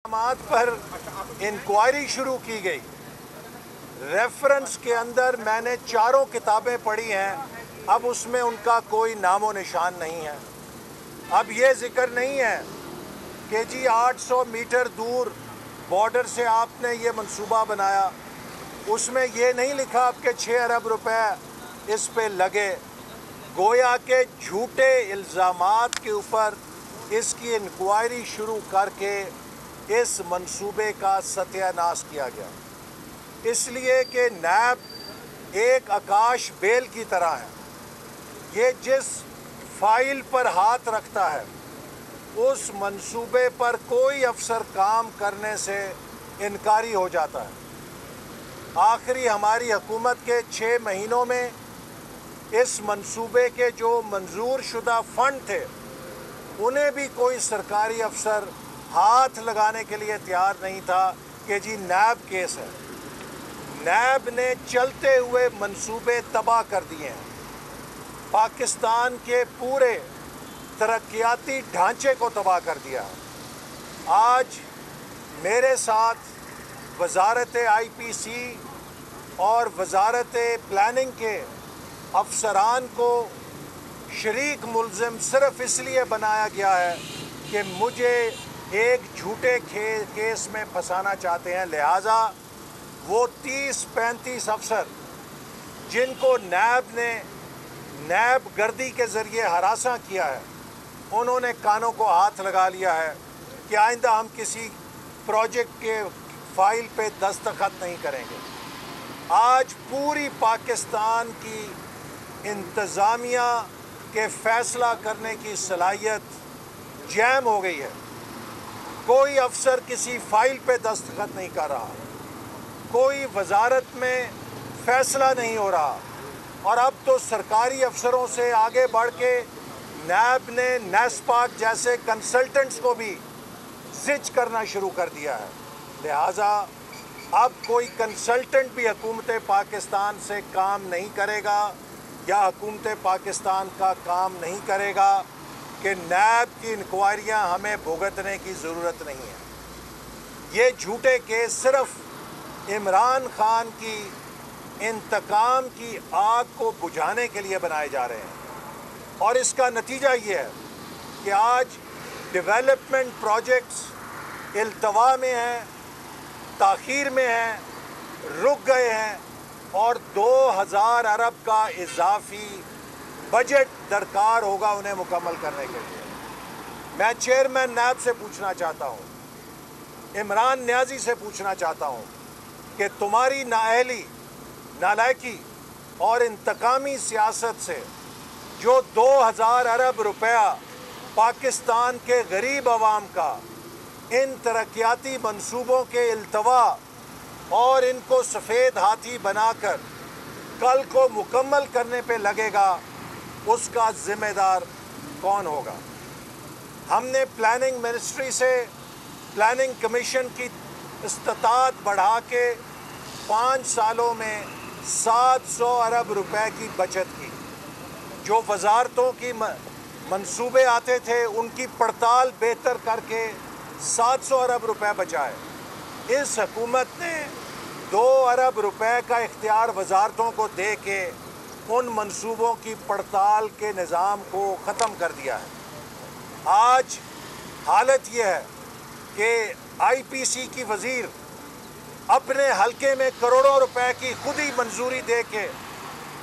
इल्ज़ामात पर इंक्वायरी शुरू की गई। रेफरेंस के अंदर मैंने चारों किताबें पढ़ी हैं, अब उसमें उनका कोई नामो निशान नहीं है। अब ये जिक्र नहीं है कि जी 800 मीटर दूर बॉर्डर से आपने ये मंसूबा बनाया, उसमें ये नहीं लिखा आपके 6 अरब रुपए इस पे लगे। गोया के झूठे इल्ज़ामात के ऊपर इसकी इंक्वायरी शुरू करके इस मंसूबे का सत्यानाश किया गया, इसलिए कि नैब एक आकाश बेल की तरह है। ये जिस फाइल पर हाथ रखता है उस मंसूबे पर कोई अफसर काम करने से इनकारी हो जाता है। आखिरी हमारी हुकूमत के 6 महीनों में इस मंसूबे के जो मंजूर शुदा फ़ंड थे उन्हें भी कोई सरकारी अफसर हाथ लगाने के लिए तैयार नहीं था कि जी नैब केस है। नैब ने चलते हुए मंसूबे तबाह कर दिए हैं, पाकिस्तान के पूरे तरक्याती ढांचे को तबाह कर दिया। आज मेरे साथ वजारत IPC और वजारत प्लानिंग के अफसरान को शरीक मुल्ज़िम सिर्फ इसलिए बनाया गया है कि मुझे एक झूठे केस में फंसाना चाहते हैं। लिहाजा वो 30-35 अफसर जिनको नैब ने नैब गर्दी के ज़रिए हरासा किया है, उन्होंने कानों को हाथ लगा लिया है कि आइंदा हम किसी प्रोजेक्ट के फाइल पे दस्तखत नहीं करेंगे। आज पूरी पाकिस्तान की इंतज़ामिया के फ़ैसला करने की सलाहियत जैम हो गई है। कोई अफसर किसी फाइल पे दस्तखत नहीं कर रहा, कोई वजारत में फ़ैसला नहीं हो रहा, और अब तो सरकारी अफसरों से आगे बढ़ के नैब ने नेस्पाक जैसे कंसल्टेंट्स को भी ज़िज करना शुरू कर दिया है। लिहाजा अब कोई कंसल्टेंट भी हुकूमत पाकिस्तान से काम नहीं करेगा या हुकूमत पाकिस्तान का काम नहीं करेगा कि नैब की इंक्वायरियाँ हमें भुगतने की ज़रूरत नहीं है। ये झूठे केस सिर्फ इमरान खान की इंतकाम की आग को बुझाने के लिए बनाए जा रहे हैं, और इसका नतीजा ये है कि आज डेवलपमेंट प्रोजेक्ट्स इल्तवा में हैं, ताख़ीर में हैं, रुक गए हैं, और 2000 अरब का इजाफी बजट दरकार होगा उन्हें मुकम्मल करने के लिए। मैं चेयरमैन नैब से पूछना चाहता हूँ, इमरान न्याजी से पूछना चाहता हूँ कि तुम्हारी नाअहली, नालायकी और इंतकामी सियासत से जो 2000 अरब रुपया पाकिस्तान के गरीब आवाम का इन तरक्याती मंसूबों के इल्तवा और इनको सफ़ेद हाथी बनाकर कल को मुकम्मल करने पे लगेगा, उसका ज़िम्मेदार कौन होगा? हमने प्लानिंग मिनिस्ट्री से प्लानिंग कमीशन की इस्तात बढ़ा के 5 सालों में 700 अरब रुपए की बचत की। जो वजारतों की मंसूबे आते थे उनकी पड़ताल बेहतर करके 700 अरब रुपए बचाए। इस हुकूमत ने 2 अरब रुपए का इख्तियार वजारतों को दे के उन मंसूबों की पड़ताल के निज़ाम को ख़त्म कर दिया है। आज हालत यह है कि IPC की वज़ीर अपने हलके में करोड़ों रुपए की खुद ही मंजूरी दे के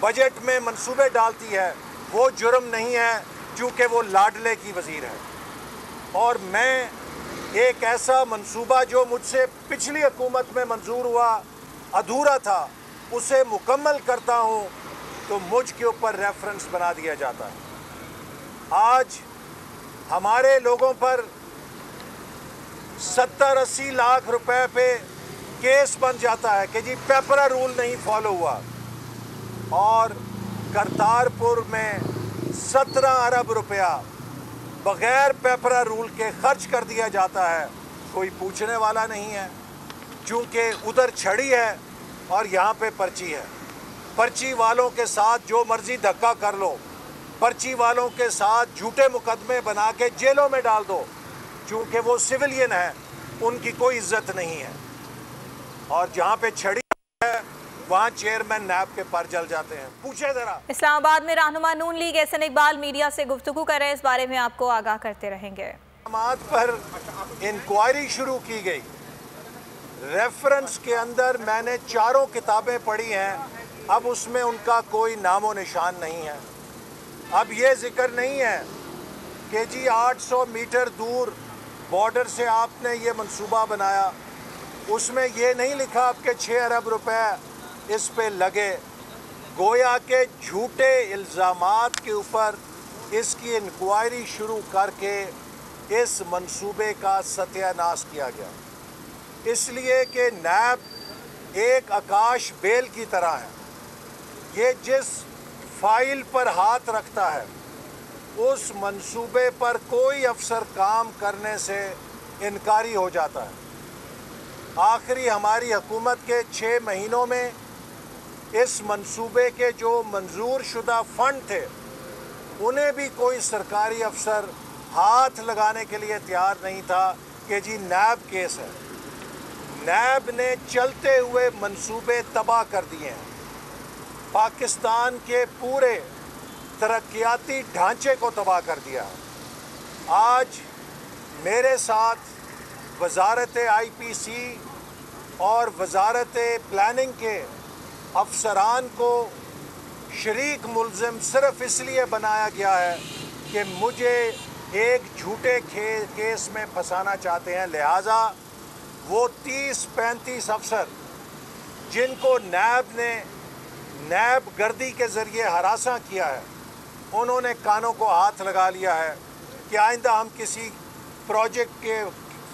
बजट में मंसूबे डालती है। वो जुर्म नहीं है चूँकि वो लाडले की वज़ीर है, और मैं एक ऐसा मंसूबा जो मुझसे पिछली हुकूमत में मंजूर हुआ अधूरा था उसे मुकम्मल करता हूँ तो मुझ के ऊपर रेफरेंस बना दिया जाता है। आज हमारे लोगों पर 70-80 लाख रुपए पे केस बन जाता है कि जी पेपरा रूल नहीं फॉलो हुआ, और करतारपुर में 17 अरब रुपया बग़ैर पेपरा रूल के खर्च कर दिया जाता है। कोई पूछने वाला नहीं है, चूँकि उधर छड़ी है और यहाँ पे पर्ची है। पर्ची वालों के साथ जो मर्ज़ी धक्का कर लो, पर्ची वालों के साथ झूठे मुकदमे बना के जेलों में डाल दो, चूँकि वो सिविलियन है, उनकी कोई इज्जत नहीं है। और जहाँ पे छड़ी है वहाँ चेयरमैन नैब के पर जल जाते हैं। पूछे जरा। इस्लामाबाद में रहनुमा नून लीग एहसन इकबाल मीडिया से गुफ्तगू कर रहे हैं, इस बारे में आपको आगाह करते रहेंगे। पर इंक्वायरी शुरू की गई। रेफरेंस के अंदर मैंने चारों किताबें पढ़ी हैं, अब उसमें उनका कोई नामो निशान नहीं है। अब ये जिक्र नहीं है कि जी 800 मीटर दूर बॉर्डर से आपने ये मंसूबा बनाया, उसमें ये नहीं लिखा आपके 6 अरब रुपए इस पे लगे। गोया के झूठे इल्ज़ामात के ऊपर इसकी इंक्वायरी शुरू करके इस मंसूबे का सत्यानाश किया गया, इसलिए कि नैब एक आकाश बेल की तरह है। ये जिस फाइल पर हाथ रखता है उस मंसूबे पर कोई अफसर काम करने से इनकारी हो जाता है। आखिरी हमारी हुकूमत के 6 महीनों में इस मंसूबे के जो मंजूर शुदा फ़ंड थे उन्हें भी कोई सरकारी अफसर हाथ लगाने के लिए तैयार नहीं था कि जी नैब केस है। नैब ने चलते हुए मंसूबे तबाह कर दिए हैं, पाकिस्तान के पूरे तरक्याती ढांचे को तबाह कर दिया। आज मेरे साथ वजारत IPC और वजारत प्लानिंग के अफसरान को शरीक मुल्ज़िम सिर्फ इसलिए बनाया गया है कि मुझे एक झूठे केस में फंसाना चाहते हैं। लिहाजा वो 30-35 अफसर जिनको नैब गर्दी के ज़रिए हरासा किया है, उन्होंने कानों को हाथ लगा लिया है कि आइंदा हम किसी प्रोजेक्ट के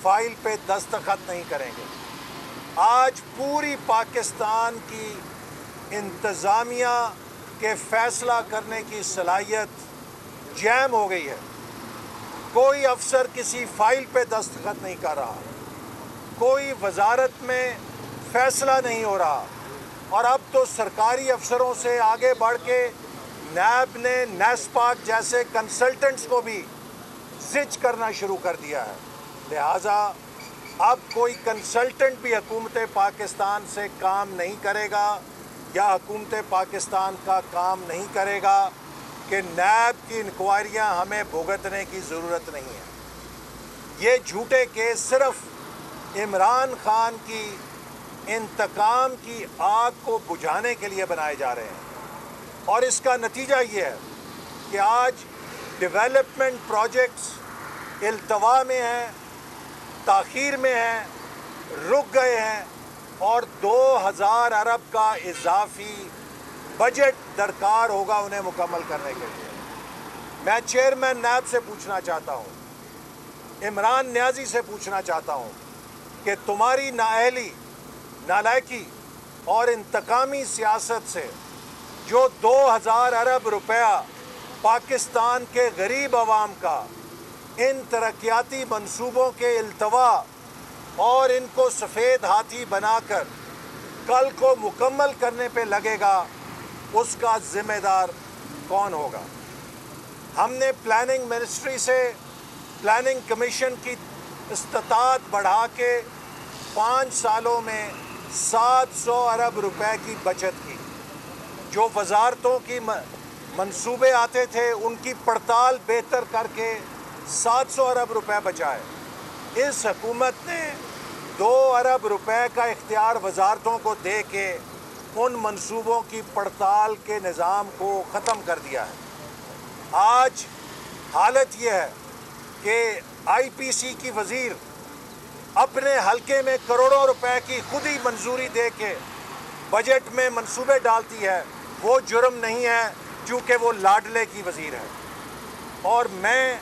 फाइल पे दस्तखत नहीं करेंगे। आज पूरी पाकिस्तान की इंतज़ामिया के फ़ैसला करने की सलाहियत जैम हो गई है। कोई अफसर किसी फाइल पे दस्तखत नहीं कर रहा, कोई वजारत में फ़ैसला नहीं हो रहा, और अब तो सरकारी अफसरों से आगे बढ़ के नैब ने नेस्पाक जैसे कंसल्टेंट्स को भी ज़िज करना शुरू कर दिया है। लिहाजा अब कोई कंसल्टेंट भी हुकूमत पाकिस्तान से काम नहीं करेगा या हुकूमत पाकिस्तान का काम नहीं करेगा कि नैब की इंक्वायरियाँ हमें भुगतने की ज़रूरत नहीं है। ये झूठे केस सिर्फ इमरान खान की इंतकाम की आग को बुझाने के लिए बनाए जा रहे हैं, और इसका नतीजा ये है कि आज डेवलपमेंट प्रोजेक्ट्स इल्तवा में हैं, ताख़ीर में हैं, रुक गए हैं, और 2000 अरब का इजाफी बजट दरकार होगा उन्हें मुकम्मल करने के लिए। मैं चेयरमैन नैब से पूछना चाहता हूँ, इमरान न्याजी से पूछना चाहता हूँ कि तुम्हारी नाअहली, नालायकी और इंतकामी सियासत से जो 2000 अरब रुपया पाकिस्तान के गरीब आवाम का इन तरक्याती मंसूबों के इल्तवा और इनको सफ़ेद हाथी बनाकर कल को मुकम्मल करने पे लगेगा, उसका ज़िम्मेदार कौन होगा? हमने प्लानिंग मिनिस्ट्री से प्लानिंग कमीशन की इस्तात बढ़ा के 5 सालों में 700 अरब रुपए की बचत की। जो वजारतों की मंसूबे आते थे उनकी पड़ताल बेहतर करके 700 अरब रुपए बचाए। इस हुकूमत ने 2 अरब रुपए का इख्तियार वजारतों को दे के उन मंसूबों की पड़ताल के निज़ाम को ख़त्म कर दिया है। आज हालत ये है कि IPC की वज़ीर अपने हलके में करोड़ों रुपए की खुद ही मंजूरी दे के बजट में मंसूबे डालती है। वो जुर्म नहीं है चूँकि वो लाडले की वज़ीर है। और मैं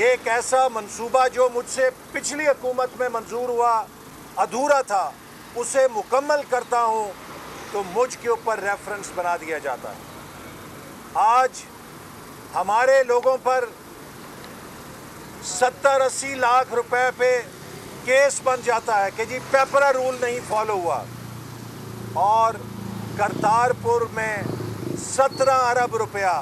एक ऐसा मंसूबा जो मुझसे पिछली हुकूमत में मंजूर हुआ, अधूरा था, उसे मुकम्मल करता हूँ तो मुझ के ऊपर रेफरेंस बना दिया जाता है। आज हमारे लोगों पर 70-80 लाख रुपए पे केस बन जाता है कि जी पेपरा रूल नहीं फॉलो हुआ, और करतारपुर में 17 अरब रुपया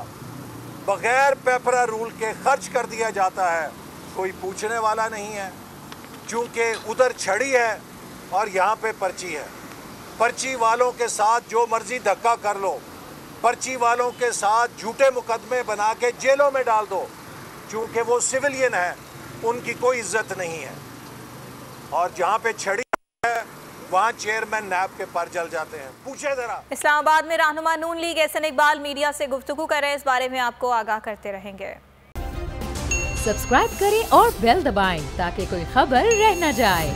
बग़ैर पेपरा रूल के खर्च कर दिया जाता है। कोई पूछने वाला नहीं है। चूँकि उधर छड़ी है और यहाँ पे पर्ची है। पर्ची वालों के साथ जो मर्जी धक्का कर लो, पर्ची वालों के साथ झूठे मुकदमे बना के जेलों में डाल दो, चूँकि वो सिविलियन है, उनकी कोई इज्जत नहीं है। और जहाँ पे छड़ी है वहाँ चेयरमैन नैब के पर जल जाते हैं। पूछे जरा। इस्लामाबाद में रहनुमा नून लीग एहसन इकबाल मीडिया से गुफ्तगू कर रहे हैं, इस बारे में आपको आगाह करते रहेंगे। सब्सक्राइब करें और बेल दबाएं ताकि कोई खबर रह न जाए।